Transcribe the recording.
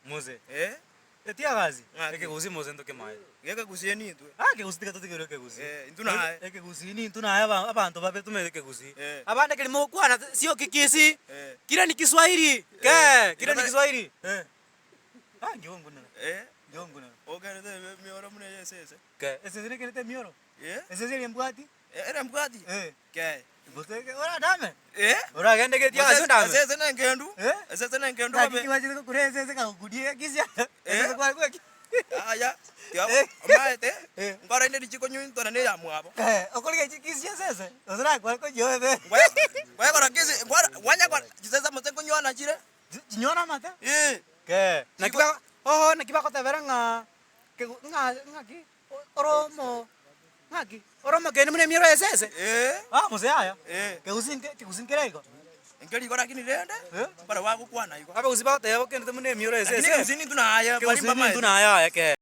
Mose. Tia kazi. Eke gusi Mose ntoke mai. Eke gusi ni tu. Ke gusi tika tote ke gusi. Intuna hai. Eke gusi ni intuna hai abantu babe tume ke gusi. Abanda kilimo kwana sio Kikisi. Kila ni Kiswahili. Kila ni Kiswahili. Ngiongo na. Ngiongo na. Okay, mioro mune yesese. Ese zile kelete mioro. Ese zile mbwati. Era mbwati. Boteke ora dame. Ora gende ke tia kazi ndame. Ese na ngendu. Ese na ngendu babe. Kiwaje ko kureze ese ka kudie kisia. Ese kwa kwa. Aya. Tia maete. Ngora inde dichiko nyu ntona ne ya mwabo. Okolike kisia sese. Ozra kwa ko yobe. Kwa kwa kisi ngora wanya kwa sese muteko nyona chire. Nyona mata? Na kiba na kiba ko taveranga. Ke ngaki Oromo. Ngaki Oromo ke mune miro esese. Mose haya. Ke usin kerego. Ngeli kora kini rende. Para wagu kwana iko. Aba usiba te yabo ke mune miro esese. Kini usini tunaya. Ke usini tunaya ke.